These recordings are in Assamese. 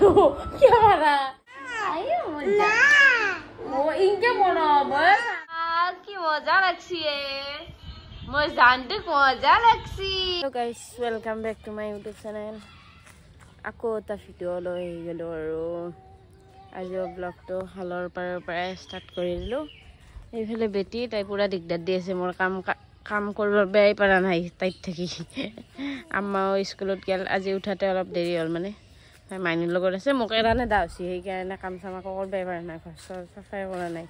क्या मारा आयो मजा वो इनके मना बस की मजा लगसी है মই জানতে মজা লাগছি তো guys welcome back to my YouTube channel আকৌ এটা ভিডিও লৈ গেলো আৰু আজিও ব্লগটো হালৰ পৰা ষ্টাৰ্ট কৰি দিলো এইফালে বেটি তাই পুৰা দিগদাৰ দি আছে মোৰ কাম কৰিব বেয়াই পাৰা নাই তাইত থাকি আম্মাও স্কুলত গেল আজি উঠাতে অলপ দেৰি হ'ল মানে তাই মাইনীৰ লগত আছে মোক এৰানে দাওছি সেইকাৰণে কাম চাম আকৌ বেয়াই পাৰা নাই ঘৰ চাফাই কৰা নাই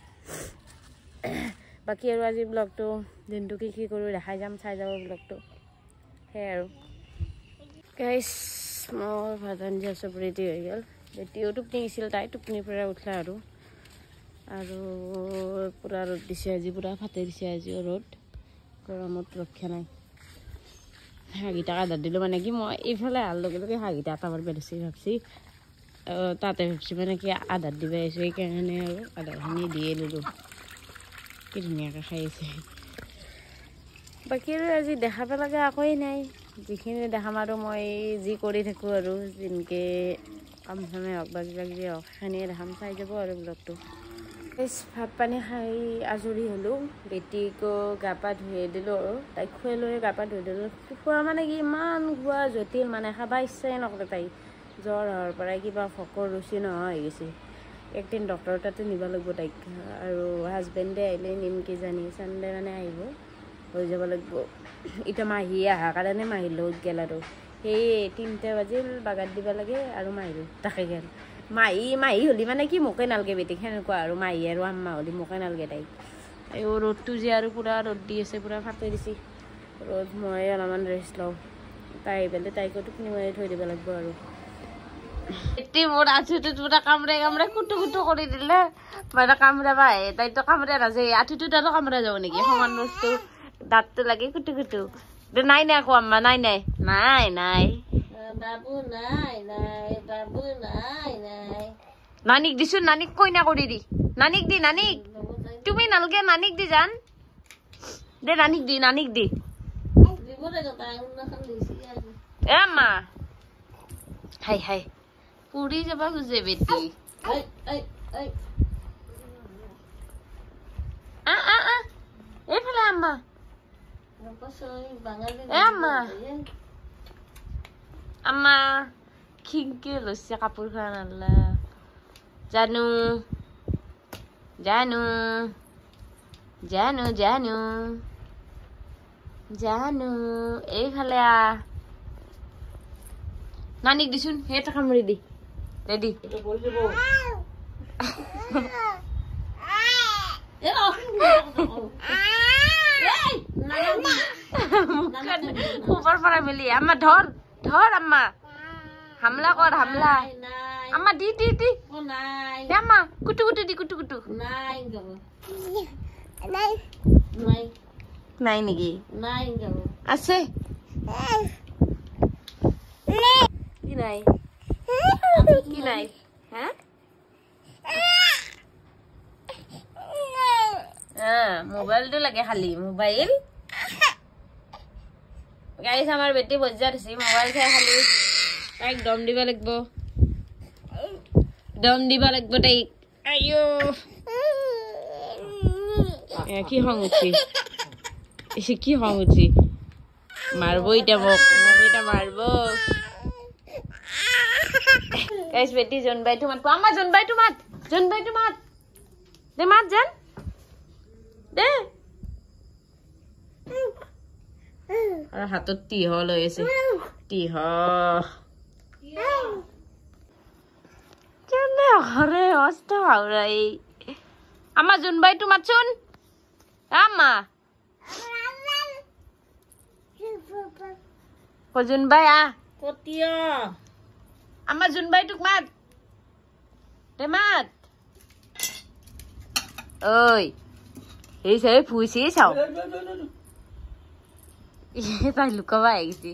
বাকি আৰু আজি ব্লগটো দিনটো কি কৰো দেখাই যাম চাই যাব ব্লগটো হে আৰু গাইস মোৰ ভাজাঞ্জা সব ৰেডি হৈ গল বেটিও টোপনি গিছিল তাই টোপনিৰ পৰা উঠলা আৰু পুৰা ৰ'দ দিছে আজি পুৰা ফাটে দিছে আজি ৰ'দ গৰমত ৰক্ষা নাই হাগিটা আদাৰ দিলো মানে কি মই এইফালে আহাৰ লগে লগে হাগিটা আটাবাৰ বেছি ভাবছি তাতে ভাবছি মানে কি আদাৰ দিবা আহিছো সেইকাৰণে আৰু আদাৰখিনি দিয়ে ললো কি ধুনীয়াকৈ খাইছে বাকী আজি দেখাব লগা একোৱেই নাই যিখিনি দেখাম আৰু মই যি কৰি থাকোঁ আৰু যেনেকৈ কাম চামে হওক বা কিবা কিবি হওক সেইখিনিয়ে দেখাম চাই যাব আৰু ব্লগটো ভাত পানী খাই আজৰি হ'লোঁ বেটিকো গা পা ধুই দিলোঁ আৰু তাইক খুৱাই লৈ গা পা ধুই দিলোঁ খোৱা মানে কি ইমান খোৱা জটিল মানে খাব ইচ্ছাই নকৰে তাই জ্বৰ হোৱাৰ পৰাই কিবা ভোকৰ ৰুচি নোহোৱা হৈ গৈছে একদিন ডক্টৰৰ তাতে নিব লাগিব তাইক আৰু হাজবেণ্ডে আহিলে নিম কিজানি চানডে মানে আহিব হৈ যাব লাগিব এতিয়া মাহী অহাৰ কাৰণে মাহীৰ লগত গেল আৰু সেই 3টা বাজিল বাগাত দিব লাগে আৰু মাহীৰ তাকে গেল মাহী হ'লি মানে কি মোকে নালগে বেটিক সেনেকুৱা আৰু মাহী আৰু আম্মা হ'লি মোকে নালগে তাইক এই ৰ'দটো যে আৰু পুৰা ৰ'দ দি আছে পুৰা ফাটে দিছে ৰ'দ মই অলপমান ৰেষ্ট লওঁ তাই আহি পেলাই তাইকো টোপনি মাৰি থৈ দিব লাগিব আৰু এটি মোর আঠুটো পুরা কামড়ে কামড়ে কুটু কুটু করে দিলে মানে কামড়ে পাই তাই তো কামড়ে নাজে আঠুটোটারও কামড়ে যাব নাকি সমান বস্তু দাঁতটো লাগে কুটু কুটু নাই নাই আকৌ আম্মা নাই নাই নাই নাই বাবু নাই নাই বাবু নাই নাই নানিক দিছো নানিক কইনা কৰি দি নানিক দি নানিক তুমি নালগে নানিক দি জান দে নানিক দি এ আম্মা হাই হাই পুরি যাবা খুঁজে বেটি এইফালে আম্মা আম্মা আম্মা খিংকে লৈছে কাপোৰখন আনলা জানো জানো জানো জানো জানো এইফালে নানিক দিছোন এটা কামড়ি দি রেডি ऊपर पड़ा मिली अम्मा धर धर अम्मा हमला कर हमला अम्मा दी दी दी अम्मा कुटु कुटु दी कुटु कुटु নাই নেকি আছে কি নাই কি নাই হ্যাঁ মোবাইলটো লাগে খালি মোবাইল গাইছ আমাৰ বেটি বজাৰ আছে মোবাইল চাই খালি তাইক দম দিব লাগিব তাইক আইও কি খং উঠি কি খং উঠি মারব এটা মোক এটা মারব গাইস বেটি জনবাই তো মাত আম্মা জনবাই তো মাত দে মাত জান দে আর হাতত টিহ লৈ আছে টিহ কেনে ঘরে অস্ত হাওরাই আম্মা জনবাই তো মাতছুন আম্মা জুনবাই কতিয়া আমার জুনবাই টুক মাত দে মাত ওই এই সে ফুইছি চাও তাই লুকাবা আইছি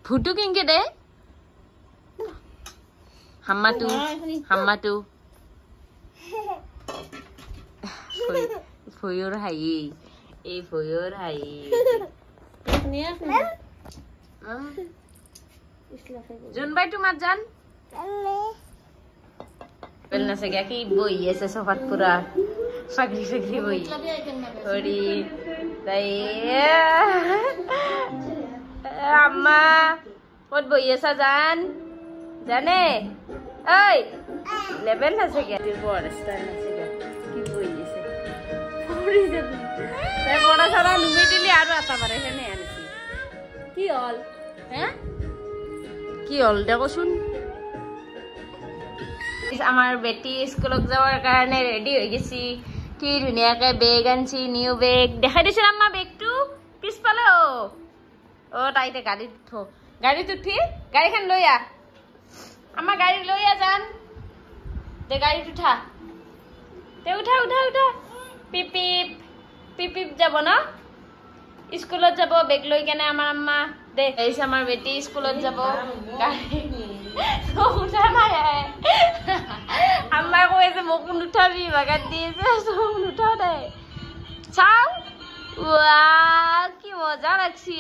ফুটু কিনকে দে হাম্মাটো ভয়ৰ হাঁহি এই ভয়ৰ হাঁহি জোনবাই তোমাৰ জান পেলনা চাগে কি বহি আছে সোফাত পুৰা ফাগৰি ফাগৰি বহি হৰি তাই আম্মা ক'ত বহি আছা জান জানে ঐ লেবেল না চাগে বৰ ষ্টাইল নাছিলে কি বহি আছে তাই বৰা চৰা নুমি দিলি আৰু এটা পাৰে সেনে আনিছি কি হ'ল হে কি হ'ল দেখোন আমাৰ বেটি স্কুলত যাওয়াৰ কাৰণে ৰেডি হৈ গেছি কি ধুনীয়াকে বেগ আনছি নিউ বেগ দেখাই দিছিল আম্মা বেগটো পিছফালে ও তাইতে গাড়ীত উঠি গাড়ীখন লৈ আহ আমাৰ গাড়ী লৈ আহ জান দে গাড়ীত উঠা দে উঠা উঠা উঠা পিপ পিপ পিপ পিপ যাব ন স্কুলত যাব বেগ লৈ কেনে আমাৰ আম্মা দে আহিছে আমাৰ বেটি স্কুলত যাব গাড়ী উঠা নাই আম্মাই কৈ আছে মোক নুঠাবি বাগাত দি আছে নুঠাও দে চাও কি মজা লাগছি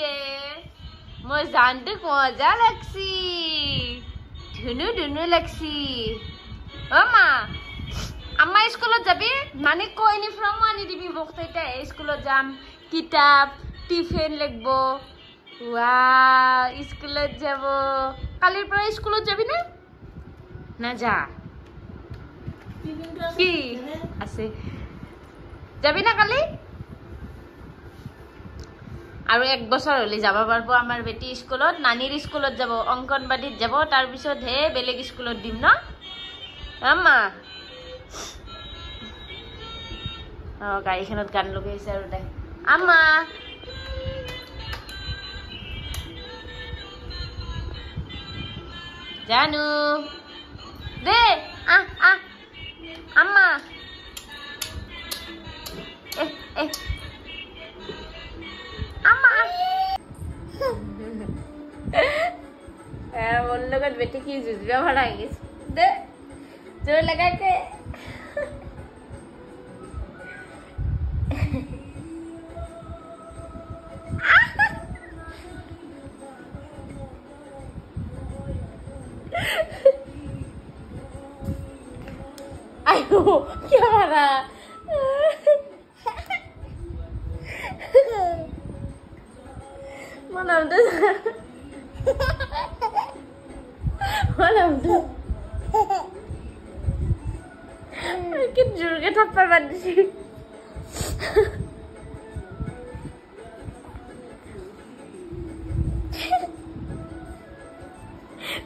মই জানতো মজা লাগছি ধুনু ধুনু লাগছি অ মা আম্মা স্কুলত যাবি মানে কৈ ইউনিফৰ্ম আনি দিবি মোক তেতিয়া স্কুলত যাম কিতাপ টিফিন লাগব স্কুলত যাব কালিৰ পৰা স্কুলত যাবি না যা কি আছে যাবি না কালি আৰু এক বছৰ হলি যাব পারবো আমার বেটি স্কুলত নানির স্কুলত যাব অঙ্গনবাড়িত যাব তার পিছত হে বেলেগ স্কুলত দিম না আম্মা গাড়ীখনত গান লগাইছে আৰু দে আম্মা জানু দে আম্মা আম্মা ওর লগত বেটি কি জুজবা ভাড়া হয়ে গেছে দে জোর লাগাকে आयो क्या मारा malam tu makin juga tapar banget sih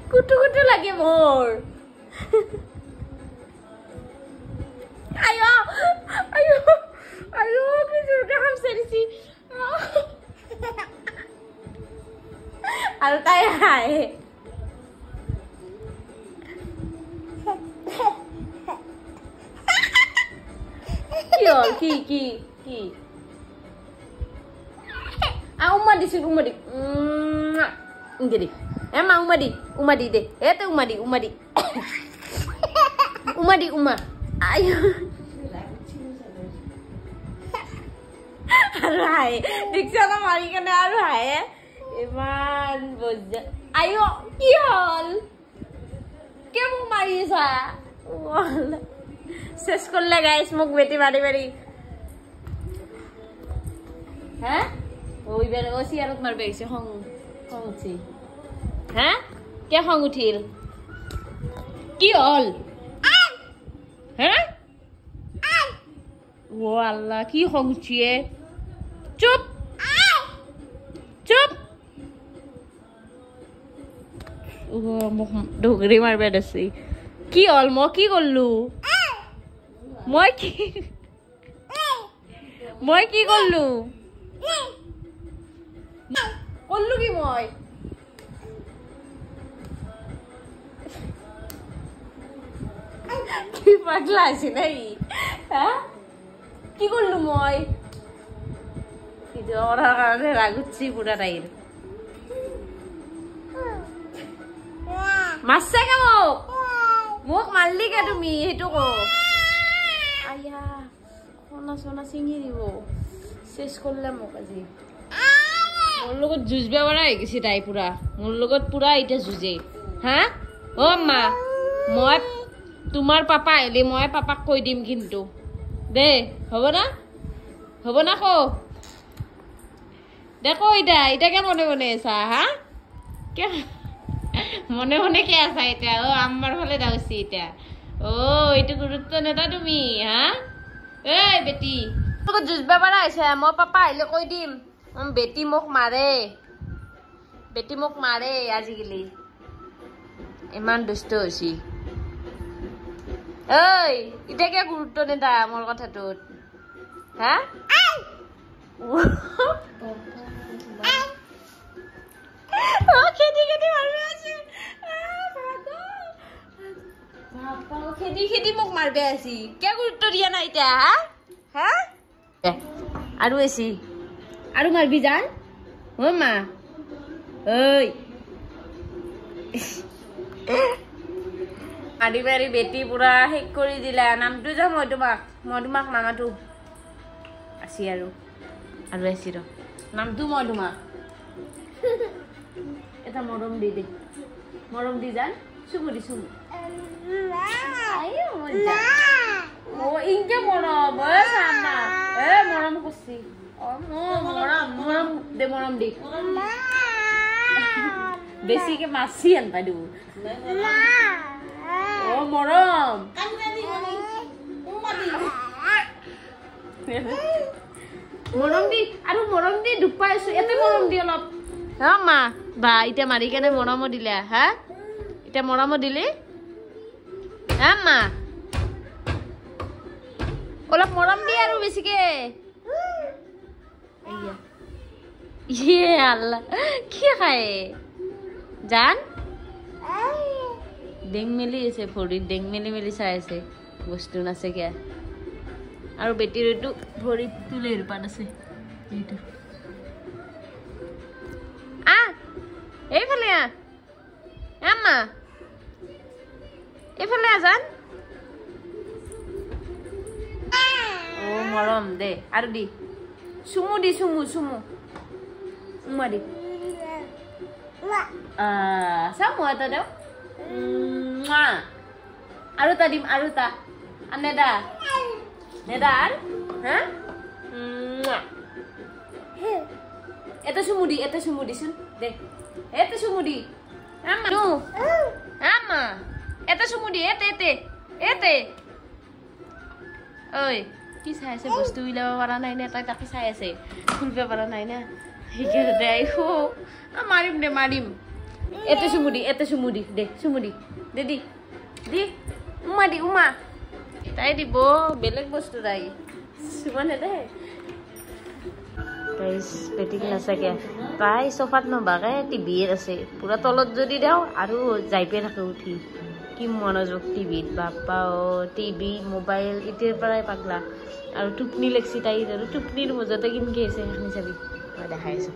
kutu-kutu lagi more ayo ayo ayo juga hamsa di sini আৰু তাই হাঁহে কি হল কি কি কি উমা দিছিল উমা দি দি এমা উমা দি দে এতে উমা দি উমা আয়ো আৰু হাঁহে দেখছা না মাৰি কেনে আৰু হাঁহে ইমান বজ্জা আয়ো কি হল কে মোক মাৰিছা শেষ করলে গাইস মোক বেটি বাড়ি বাড়ি হ্যাঁ ওই বের ও সিয়ারত মারবে এসে হং উঠছি হ্যাঁ কে হং উঠিল কি হল হ্যাঁ ও আল্লাহ কি হং উঠিয়ে চুপ চুপ মোক ঢুকৰি মারবে দেখছি কি হল মই কি করলু মই কি করলু করলু কি মই কি পাগলা আছি নাই হ্যাঁ কি করলু মই ওরা কারণে রাগুচ্ছি পুরা তাইর মারছে কে মোক মারলি কে তুমি সেইটো কো আয়া সোনা সোনা চিঙি দিব শেষ করলে মোক আজি মোর লগত যুঁজবে বড়া হয়ে গেছি তাই পুরা মোর লগত পুরা এটা যুঁজে হ্যাঁ ও মা মই তোমার পাপা এলে মই পাপাক কই দিম কিন্তু দে হব না কো দেখো এটা কে মনে মনে আছা হ্যাঁ কে মনে মনে কে আছা এটা ও আমার ফালে যাওছি এটা ও এটা গুরুত্ব নেতা তুমি হ্যাঁ এই বেটি তোকে যুঁজবে পারা আছে মই পাপা আহিলে কই দিম বেটি মোক মাৰে আজিকালি ইমান দুষ্ট হৈছি ঐ এতিয়া কিয় গুৰুত্ব নেদা মোৰ কথাটোত হা খেদি মাৰবে আছে খেদি মোক মাৰবে আছি কিয় গুৰুত্ব দিয়া নাই এতিয়া হা আৰু আছি আৰু মাৰবি জান ও মা ঐ মাৰি মাৰি বেটি পুৰা শেষ কৰি দিলা নামটো যা মই তোমাক নামাতো আছি আৰু আছি ৰ নামটো মই তোমাক এটা মৰম দি জান চুমু ও ইনকে মৰম মৰম করছি মরম দি বেশি কে মাছি আনবা দিব ও মরম দি দুপাই আছো এতে মরম দি অলপ হ্যাঁ মা বা ইটা মারি কেনে মরম দিলে হ্যাঁ এটা মরম দিলে হ্যাঁ মা অলপ মরম দি আৰু বেছিকে ইয়ে আল্লাহ কি খায় জান ডেং মেলি আছে ভৰিত ডেং মেলি চাই আছে বস্তু নাছে কিয়া আৰু বেটিৰ এইটো ভৰিত তুলে ৰূপাত আছে এইটো এইফালে আম্মা এইফালে জান ও মৰম দে আৰু দি চুমু Mari. Sama atau dah? Aruta dim aruta. Aneda. Nedar? Hah? Itu sumudi sun. Deh. Itu sumudi. Ama. Nu. Ama. Itu sumudi. Ete. Oi. Kisah saya bostu bila warna ini atau tak kisah saya. Kulpe warna ini. Hikir deh. Marim. Itu sumudi. Deh, sumudi. Dedi. Di. Uma. Tay di bo belek bostu dai. Sumane deh. Guys, betik nasa kya? Tay sofat no bagay tibir ase. Pura tolot jodi daw aru jaipe rakhe uthi. Ki monojog TV bappa o TV mobile itir parai pagla. Aru tupni leksi tai aru tupnir mojote kinke ase khani sabi. Ma dekhai aso.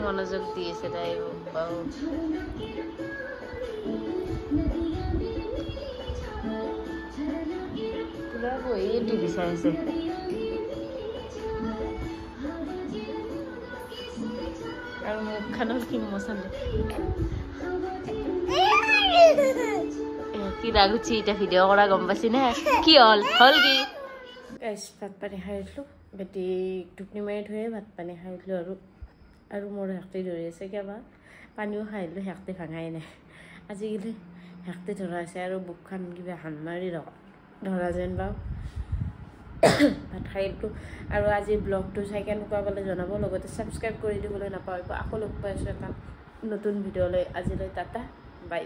মনোযোগ দিয়েছে তাই বাবু পুরা বই টিভি চাইছে আর মুখখানত কি মছান কি লাগুছি এটা ভিডিও করা গম পাইছি না কি হল কি গাইস ভাত পানী খাই উঠলো বেটি টুপনি মাৰি থৈ ভাত পানী খাই উঠলো আৰু মোৰ হেকটি ধৰি আছে কিবা পানীও খাইলো হেকটি ভাঙাই নাই আজিকালি হেকটি ধৰা আছে আৰু বুকখান কিবা হান মাৰি ধৰা যেন পাওঁ ভাত খাইলো আৰু আজি ব্লগটো চাই কেনেকুৱা পালে জনাব লগতে ছাবস্ক্ৰাইব কৰি দিবলৈ নাপাহৰিব আকৌ লগ পাইছোঁ এটা নতুন ভিডিঅ'লৈ আজিলৈ টাটা বাই